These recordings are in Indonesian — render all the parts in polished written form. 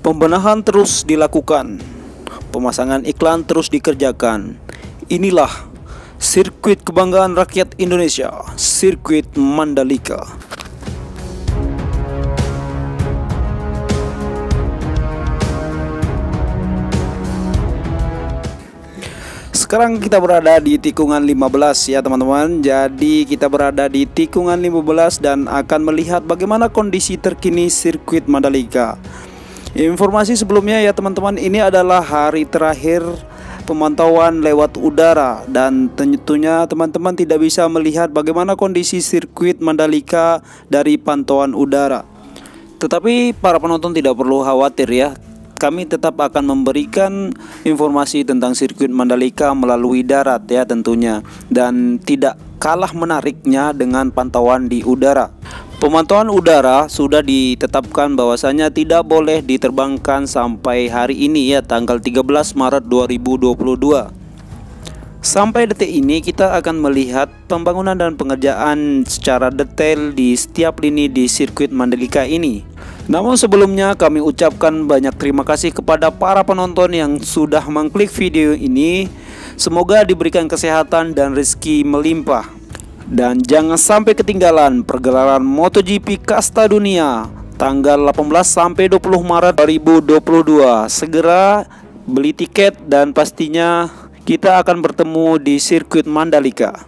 Pembenahan terus dilakukan, pemasangan iklan terus dikerjakan. Inilah sirkuit kebanggaan rakyat Indonesia, sirkuit Mandalika. Sekarang kita berada di tikungan 15 ya teman-teman. Jadi kita berada di tikungan 15 dan akan melihat bagaimana kondisi terkini sirkuit Mandalika. Informasi sebelumnya ya teman-teman, ini adalah hari terakhir pemantauan lewat udara, dan tentunya teman-teman tidak bisa melihat bagaimana kondisi sirkuit Mandalika dari pantauan udara. Tetapi para penonton tidak perlu khawatir ya. Kami tetap akan memberikan informasi tentang sirkuit Mandalika melalui darat ya tentunya, dan tidak kalah menariknya dengan pantauan di udara. Pemantauan udara sudah ditetapkan bahwasanya tidak boleh diterbangkan sampai hari ini ya, tanggal 13 Maret 2022. Sampai detik ini kita akan melihat pembangunan dan pengerjaan secara detail di setiap lini di sirkuit Mandalika ini. Namun sebelumnya kami ucapkan banyak terima kasih kepada para penonton yang sudah mengklik video ini. Semoga diberikan kesehatan dan rezeki melimpah. Dan jangan sampai ketinggalan pergelaran MotoGP Kasta Dunia tanggal 18 sampai 20 Maret 2022. Segera beli tiket dan pastinya kita akan bertemu di sirkuit Mandalika.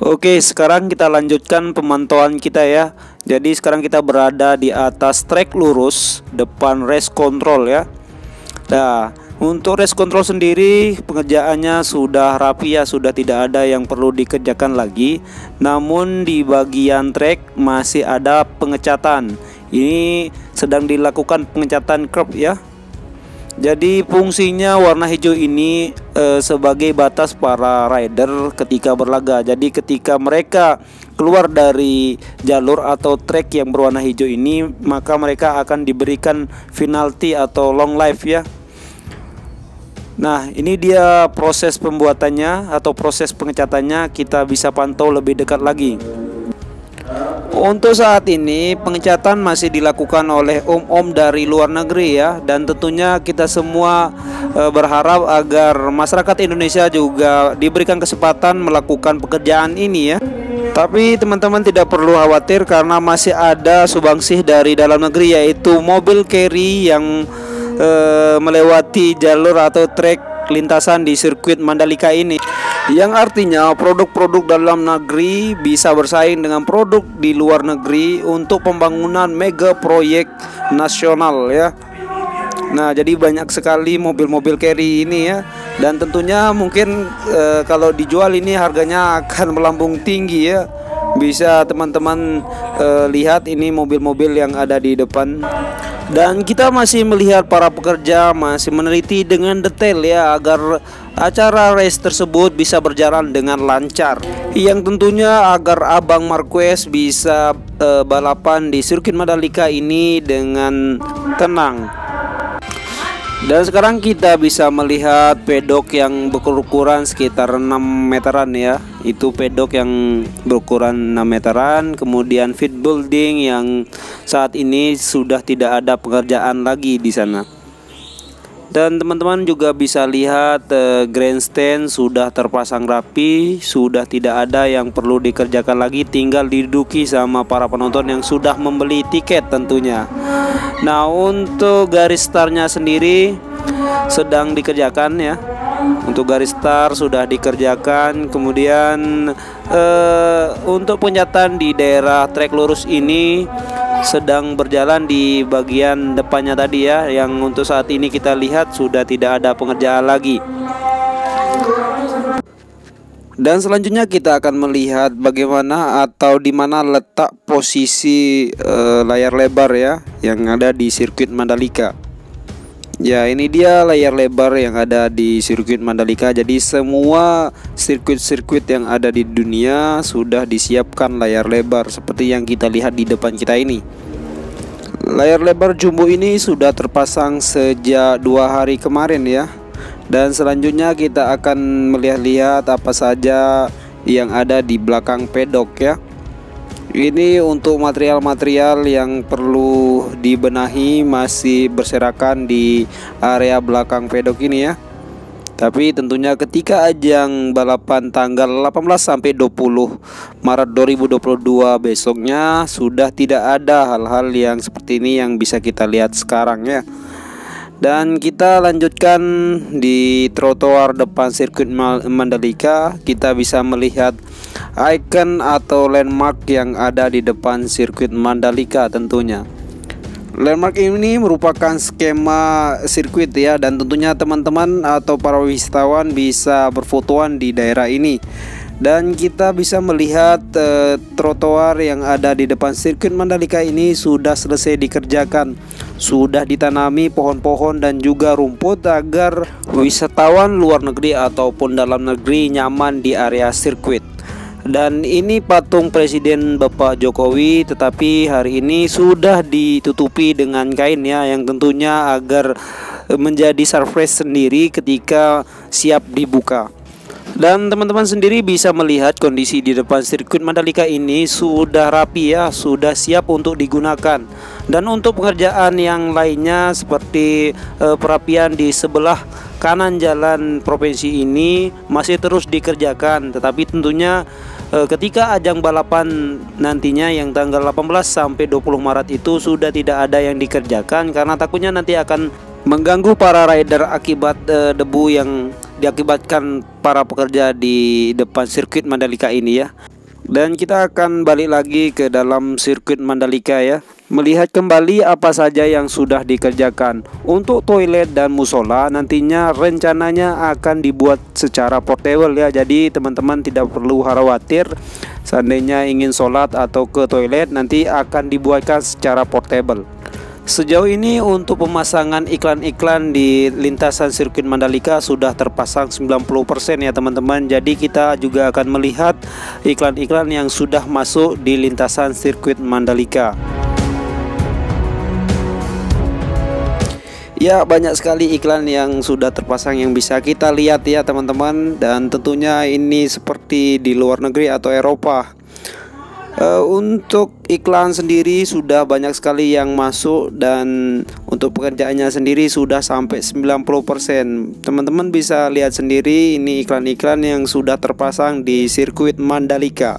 Oke, sekarang kita lanjutkan pemantauan kita ya. Jadi sekarang kita berada di atas trek lurus depan race control ya. Nah, untuk race control sendiri pengerjaannya sudah rapi ya, sudah tidak ada yang perlu dikerjakan lagi. Namun di bagian trek masih ada pengecatan. Ini sedang dilakukan pengecatan curb ya. Jadi fungsinya warna hijau ini sebagai batas para rider ketika berlaga. Jadi ketika mereka keluar dari jalur atau trek yang berwarna hijau ini, maka mereka akan diberikan penalti atau long life ya. Nah, ini dia proses pembuatannya atau proses pengecatannya, kita bisa pantau lebih dekat lagi. Untuk saat ini pengecatan masih dilakukan oleh om-om dari luar negeri ya, dan tentunya kita semua berharap agar masyarakat Indonesia juga diberikan kesempatan melakukan pekerjaan ini ya. Tapi teman-teman tidak perlu khawatir karena masih ada subangsih dari dalam negeri, yaitu mobil carry yang melewati jalur atau trek lintasan di sirkuit Mandalika ini, yang artinya produk-produk dalam negeri bisa bersaing dengan produk di luar negeri untuk pembangunan mega proyek nasional ya. Nah, jadi banyak sekali mobil-mobil carry ini ya, dan tentunya mungkin kalau dijual ini harganya akan melambung tinggi ya. Bisa teman-teman lihat ini mobil-mobil yang ada di depan. Dan kita masih melihat para pekerja masih meneliti dengan detail ya, agar acara race tersebut bisa berjalan dengan lancar, yang tentunya agar Abang Marquez bisa balapan di sirkuit Mandalika ini dengan tenang. Dan sekarang kita bisa melihat pedok yang berukuran sekitar 6 meteran ya. Itu pedok yang berukuran 6 meteran. Kemudian pit building yang saat ini sudah tidak ada pekerjaan lagi di sana. Dan teman-teman juga bisa lihat grandstand sudah terpasang rapi, sudah tidak ada yang perlu dikerjakan lagi, tinggal diduduki sama para penonton yang sudah membeli tiket tentunya. Nah, untuk garis startnya sendiri sedang dikerjakan ya. Untuk garis start sudah dikerjakan. Kemudian untuk penyataan di daerah trek lurus ini sedang berjalan di bagian depannya tadi ya, yang untuk saat ini kita lihat sudah tidak ada pengerjaan lagi. Dan selanjutnya kita akan melihat bagaimana atau di mana letak posisi layar lebar ya yang ada di sirkuit Mandalika. Ya, ini dia layar lebar yang ada di sirkuit Mandalika. Jadi semua sirkuit-sirkuit yang ada di dunia sudah disiapkan layar lebar seperti yang kita lihat di depan kita ini. Layar lebar jumbo ini sudah terpasang sejak 2 hari kemarin ya. Dan selanjutnya kita akan melihat-lihat apa saja yang ada di belakang pedok ya. Ini untuk material-material yang perlu dibenahi masih berserakan di area belakang pedok ini ya. Tapi tentunya ketika ajang balapan tanggal 18 sampai 20 Maret 2022 besoknya sudah tidak ada hal-hal yang seperti ini yang bisa kita lihat sekarang ya. Dan kita lanjutkan di trotoar depan sirkuit Mandalika. Kita bisa melihat icon atau landmark yang ada di depan sirkuit Mandalika tentunya. Landmark ini merupakan skema sirkuit ya, dan tentunya teman-teman atau para wisatawan bisa berfotoan di daerah ini. Dan kita bisa melihat trotoar yang ada di depan sirkuit Mandalika ini sudah selesai dikerjakan. Sudah ditanami pohon-pohon dan juga rumput agar wisatawan luar negeri ataupun dalam negeri nyaman di area sirkuit. Dan ini patung Presiden Bapak Jokowi, tetapi hari ini sudah ditutupi dengan kain ya, yang tentunya agar menjadi surprise sendiri ketika siap dibuka. Dan teman-teman sendiri bisa melihat kondisi di depan sirkuit Mandalika ini sudah rapi ya, sudah siap untuk digunakan. Dan untuk pekerjaan yang lainnya seperti perapian di sebelah kanan jalan provinsi ini masih terus dikerjakan. Tetapi tentunya ketika ajang balapan nantinya yang tanggal 18 sampai 20 Maret itu sudah tidak ada yang dikerjakan karena takutnya nanti akan mengganggu para rider akibat debu yang diakibatkan para pekerja di depan sirkuit Mandalika ini ya. Dan kita akan balik lagi ke dalam sirkuit Mandalika ya, melihat kembali apa saja yang sudah dikerjakan. Untuk toilet dan musola nantinya rencananya akan dibuat secara portable ya. Jadi teman-teman tidak perlu khawatir seandainya ingin sholat atau ke toilet, nanti akan dibuatkan secara portable. Sejauh ini untuk pemasangan iklan-iklan di lintasan sirkuit Mandalika sudah terpasang 90% ya teman-teman. Jadi kita juga akan melihat iklan-iklan yang sudah masuk di lintasan sirkuit Mandalika. Ya, banyak sekali iklan yang sudah terpasang yang bisa kita lihat ya teman-teman. Dan tentunya ini seperti di luar negeri atau Eropa. Untuk iklan sendiri sudah banyak sekali yang masuk, dan untuk pekerjaannya sendiri sudah sampai 90%. Teman-teman bisa lihat sendiri ini iklan-iklan yang sudah terpasang di sirkuit Mandalika.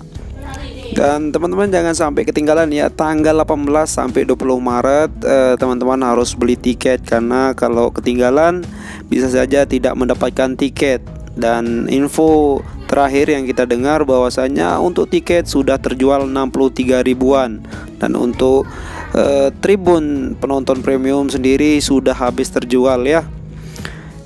Dan teman-teman jangan sampai ketinggalan ya, tanggal 18 sampai 20 Maret teman-teman harus beli tiket, karena kalau ketinggalan bisa saja tidak mendapatkan tiket. Dan info terakhir yang kita dengar bahwasanya untuk tiket sudah terjual 63 ribuan, dan untuk tribun penonton premium sendiri sudah habis terjual ya.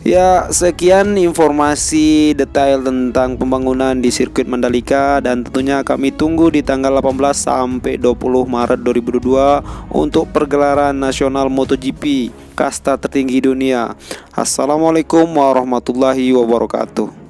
Ya, sekian informasi detail tentang pembangunan di sirkuit Mandalika, dan tentunya kami tunggu di tanggal 18 sampai 20 Maret 2022 untuk pergelaran nasional MotoGP kasta tertinggi dunia. Assalamualaikum warahmatullahi wabarakatuh.